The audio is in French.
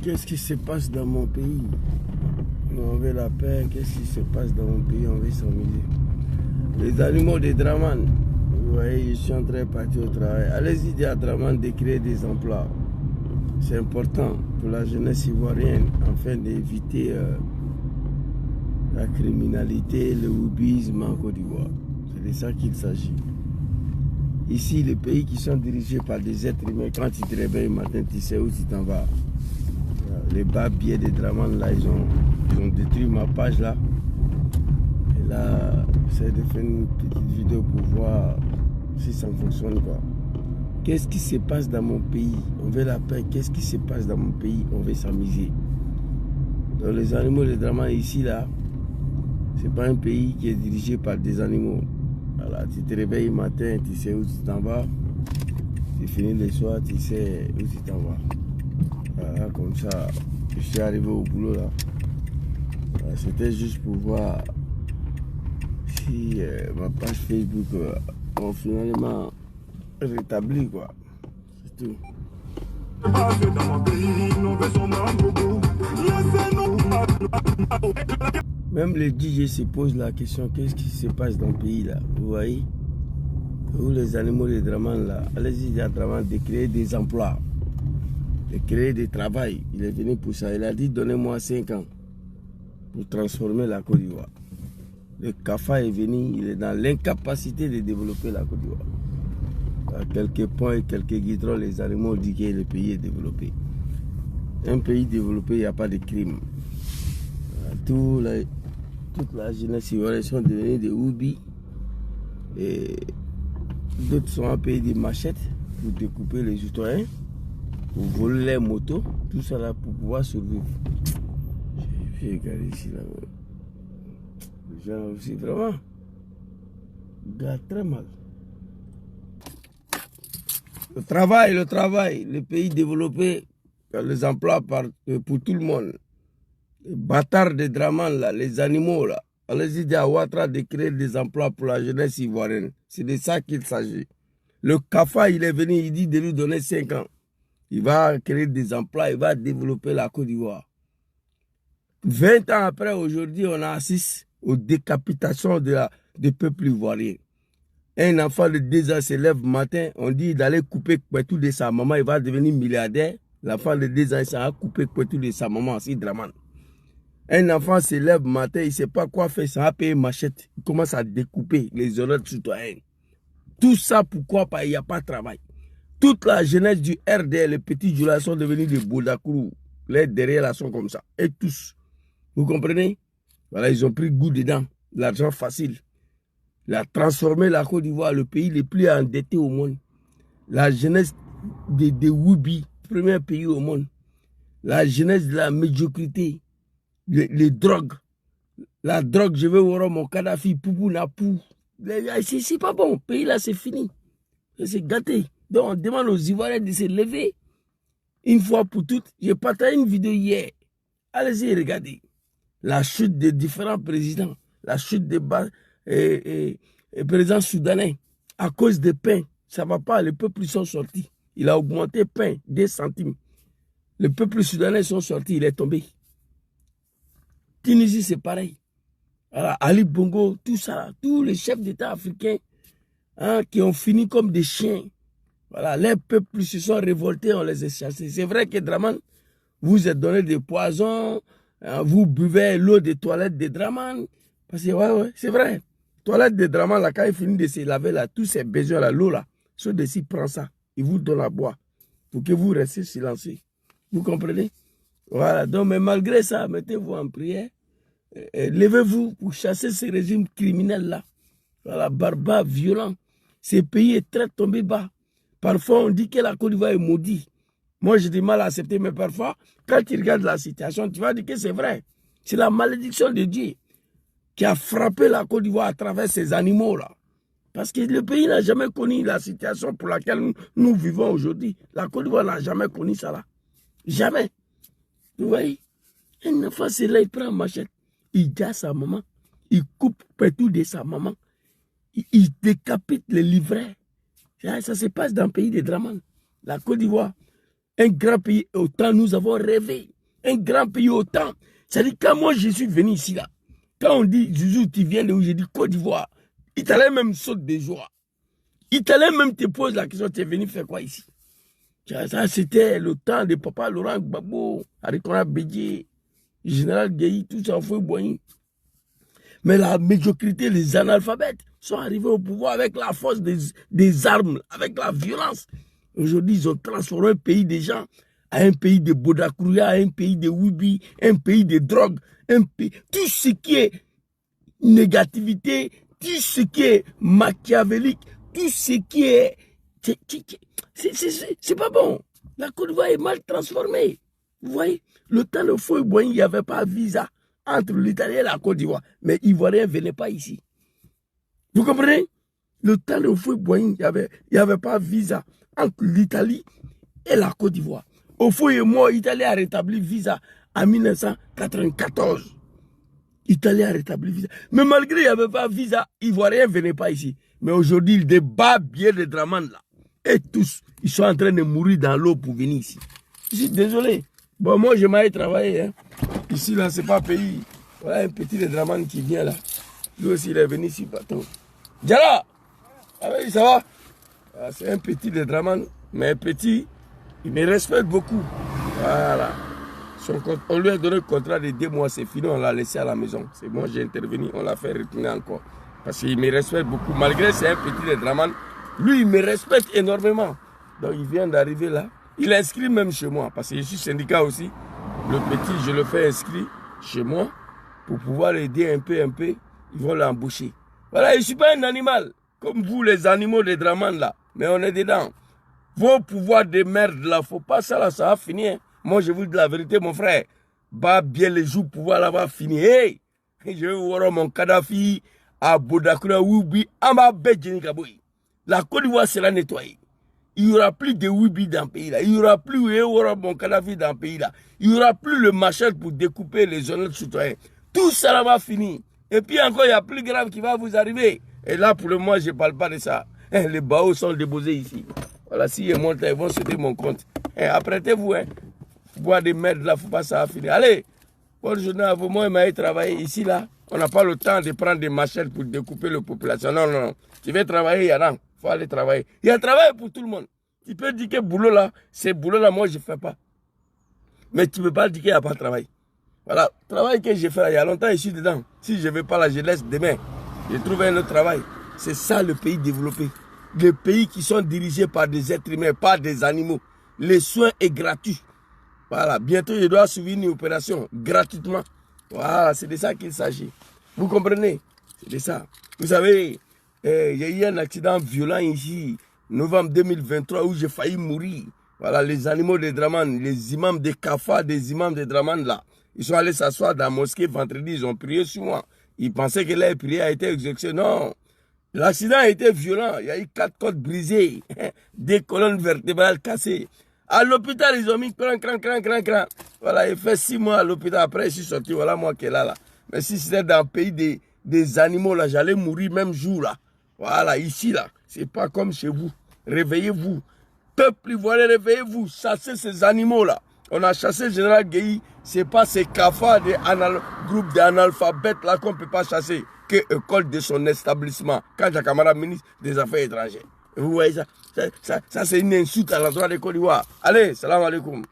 Qu'est-ce qui se passe dans mon pays? On veut la paix. Qu'est-ce qui se passe dans mon pays? On veut s'amuser. Les animaux de Draman. Vous voyez, je suis en train de partir au travail. Allez-y dire à Draman de créer des emplois. C'est important pour la jeunesse ivoirienne afin d'éviter la criminalité, le houbisme en Côte d'Ivoire. C'est de ça qu'il s'agit. Ici, les pays qui sont dirigés par des êtres humains, quand tu te réveilles le matin, tu sais où tu t'en vas. Les barbiers de Draman, là, ils ont détruit ma page là. Et là, j'essaie de faire une petite vidéo pour voir si ça fonctionne quoi. Qu'est-ce qui se passe dans mon pays? On veut la paix. Qu'est-ce qui se passe dans mon pays? On veut s'amuser. Donc les animaux de Draman ici là, c'est pas un pays qui est dirigé par des animaux. Voilà, tu te réveilles le matin, tu sais où tu t'en vas. Tu finis le soir, tu sais où tu t'en vas. Voilà, comme ça, je suis arrivé au boulot là. Voilà, c'était juste pour voir si ma page Facebook ont finalement rétabli quoi. C'est tout. Même les DJ se posent la question, qu'est-ce qui se passe dans le pays là? Vous voyez? Où les animaux de Draman là, allez-y à Draman de créer des emplois, de créer des travail. Il est venu pour ça. Il a dit donnez-moi 5 ans pour transformer la Côte d'Ivoire. Le CAFA est venu, il est dans l'incapacité de développer la Côte d'Ivoire. À quelques points et quelques guidrons, les animaux disent que le pays est développé. Un pays développé, il n'y a pas de crime. Toute la jeunesse ivoirienne sont devenus des houbis. Et d'autres sont en pays des machettes pour découper les citoyens, pour voler les motos, tout ça là pour pouvoir survivre. J'ai regardé ici là. Les gens aussi vraiment gardent très mal. Le travail, les pays développés, les emplois pour tout le monde. Les bâtards de Draman là, les animaux là. Allez-y dire à Ouattara de créer des emplois pour la jeunesse ivoirienne. C'est de ça qu'il s'agit. Le CAFA, il est venu, il dit de lui donner 5 ans. Il va créer des emplois, il va développer la Côte d'Ivoire. 20 ans après, aujourd'hui, on assiste aux décapitations du peuple ivoirien. Un enfant de 2 ans se lève matin, on dit d'aller couper tout de sa maman, il va devenir milliardaire. L'enfant de 2 ans, il s'en va couper tout de sa maman, c'est Draman. Un enfant se lève matin, il ne sait pas quoi faire, ça va payer machette. Il commence à découper les honnêtes citoyens. Tout ça, pourquoi pas? Il n'y a pas de travail. Toute la jeunesse du RDR, les petits Joula sont devenus des Boudakourou. Les derrière là sont comme ça. Et tous. Vous comprenez? Voilà, ils ont pris goût dedans. L'argent facile. Il a transformé la Côte d'Ivoire, le pays le plus endetté au monde. La jeunesse des Woubi, premier pays au monde. La jeunesse de la médiocrité. Les drogues. La drogue, je vais voir mon Kadhafi, Poupou Napou. C'est pas bon. Le pays là, c'est fini. C'est gâté. Donc, on demande aux Ivoiriens de se lever. Une fois pour toutes, j'ai partagé une vidéo hier. Allez-y, regardez. La chute des différents présidents. La chute des présidents soudanais. À cause des pains. Ça ne va pas. Les peuples sont sortis. Il a augmenté pain 2 centimes. Les peuples soudanais sont sortis. Il est tombé. Tunisie, c'est pareil. Voilà, Ali Bongo, tout ça, tous les chefs d'État africains qui ont fini comme des chiens. Voilà, les peuples se sont révoltés, on les a chassés. C'est vrai que Draman, vous êtes donné des poisons, vous buvez l'eau des toilettes de Draman. Parce que, ouais, c'est vrai. Toilette de Draman, là, quand il finit de se laver, là, tous ces besoins, là, l'eau, là, ceux de-ci prend ça, il vous donne à boire pour que vous restiez silencieux. Vous comprenez? Voilà, donc, mais malgré ça, mettez-vous en prière. Levez-vous pour chasser ces régimes criminels-là. Voilà, barbares, violents. Ces pays est très tombé bas. Parfois, on dit que la Côte d'Ivoire est maudite. Moi, j'ai du mal à accepter, mais parfois, quand tu regardes la situation, tu vas dire que c'est vrai. C'est la malédiction de Dieu qui a frappé la Côte d'Ivoire à travers ces animaux-là. Parce que le pays n'a jamais connu la situation pour laquelle nous vivons aujourd'hui. La Côte d'Ivoire n'a jamais connu ça là. Jamais. Vous voyez? Un enfant, c'est là, il prend une machette. Il dit à sa maman, il coupe tout de sa maman, il décapite les livrets. Ça se passe dans le pays de Draman, la Côte d'Ivoire. Un grand pays autant, nous avons rêvé. Un grand pays autant. C'est-à-dire, quand moi je suis venu ici, là, quand on dit, Zouzou, tu viens de où? J'ai dit Côte d'Ivoire. Italien même saute de joie. Italien même te pose la question, tu es venu faire quoi ici? Ça, c'était le temps de papa Laurent Gbagbo, Arikona Bédié, Général Gueye, tout ça, Foué Boigny. Mais la médiocrité, les analphabètes sont arrivés au pouvoir avec la force des armes, avec la violence. Aujourd'hui, ils ont transformé un pays des gens à un pays de Bodakouria, à un pays de Wibi, un pays de drogue, un pays... Tout ce qui est négativité, tout ce qui est machiavélique, tout ce qui est... C'est pas bon. La Côte d'Ivoire est mal transformée. Vous voyez, le temps de Foué Boigny, il n'y avait pas de visa entre l'Italie et la Côte d'Ivoire. Mais Ivoiriens ne venaient pas ici. Vous comprenez? Le temps de Foué Boigny, il n'y avait pas de visa entre l'Italie et la Côte d'Ivoire. Au fond et moi, l'Italie a rétabli visa en 1994. L'Italie a rétabli visa. Mais malgré qu'il n'y avait pas de visa, Ivoiriens ne venaient pas ici. Mais aujourd'hui, ils débattent bien les Draman là. Et tous, ils sont en train de mourir dans l'eau pour venir ici. Je suis désolé. Bon, moi, je m'aille travailler. Hein. Ici, là, c'est pas pays. Voilà un petit de Draman qui vient là. Lui aussi, il est venu ici, patron. Diala! Ah oui, ça va? Ah, c'est un petit de Draman. Mais petit, il me respecte beaucoup. Voilà. On lui a donné le contrat de 2 mois, c'est fini, on l'a laissé à la maison. C'est moi, j'ai intervenu, on l'a fait retourner encore. Parce qu'il me respecte beaucoup. Malgré que c'est un petit de Draman, lui, il me respecte énormément. Donc, il vient d'arriver là. Il est inscrit même chez moi, parce que je suis syndicat aussi. Le petit, je le fais inscrit chez moi pour pouvoir l'aider un peu. Ils vont l'embaucher. Voilà, je ne suis pas un animal, comme vous, les animaux de Draman là. Mais on est dedans. Vos pouvoirs de merde là, faut pas ça là, ça va finir. Moi, je vous dis la vérité, mon frère. Bah, bien les jours, pouvoir là va finir. Hey! Je vais voir mon Kadhafi à Bodakouria, Wibi, à ma bête, la Côte d'Ivoire sera nettoyée. Il n'y aura plus de Wibi dans le pays là. Il n'y aura plus mon Kadhafi dans le pays là. Il n'y aura plus le machette pour découper les honnêtes citoyens. Tout ça là va finir. Et puis encore, il y a plus grave qui va vous arriver. Et là, pour le moment, je ne parle pas de ça. Les baos sont déposés ici. Voilà, s'ils montent, ils vont sauter mon compte. Apprêtez-vous, hein. Boire des merdes là, il ne faut pas ça finir. Allez, bonne journée à vous. Moi, je vais travailler ici là. On n'a pas le temps de prendre des machettes pour découper la population. Non, non, non. Tu veux travailler, il y en a. Il faut aller travailler. Il y a travail pour tout le monde. Tu peux dire que boulot là, c'est boulot là, moi je ne fais pas. Mais tu ne peux pas dire qu'il n'y a pas de travail. Voilà, le travail que j'ai fait il y a longtemps, je suis dedans. Si je ne vais pas là, je laisse demain. Je trouve un autre travail. C'est ça le pays développé. Les pays qui sont dirigés par des êtres humains, pas des animaux. Les soins sont gratuits. Voilà, bientôt je dois suivre une opération gratuitement. Voilà, c'est de ça qu'il s'agit. Vous comprenez? C'est de ça. Vous savez, il y a eu un accident violent ici, novembre 2023, où j'ai failli mourir. Voilà, les animaux de Draman, les imams de Kafa, des imams de Draman là, ils sont allés s'asseoir dans la mosquée vendredi, ils ont prié sur moi. Ils pensaient que leur prière a été exécutée. Non. L'accident a été violent. Il y a eu 4 côtes brisées, des colonnes vertébrales cassées. À l'hôpital, ils ont mis cran. Voilà, il fait 6 mois à l'hôpital. Après, je suis sorti. Voilà moi qui est là. Mais si c'était dans le pays des animaux, là, j'allais mourir même jour, là. Voilà, ici, là. C'est pas comme chez vous. Réveillez-vous. Peuple ivoirien, réveillez-vous. Chassez ces animaux-là. On a chassé le général Gueye. C'est pas ces cafards, groupes d'analphabètes, là, qu'on ne peut pas chasser. Que école de son établissement. Quand j'ai camarade ministre des Affaires étrangères. Vous voyez ça? Ça c'est une insulte à l'endroit de Côte d'Ivoire. Allez, salam alaikum.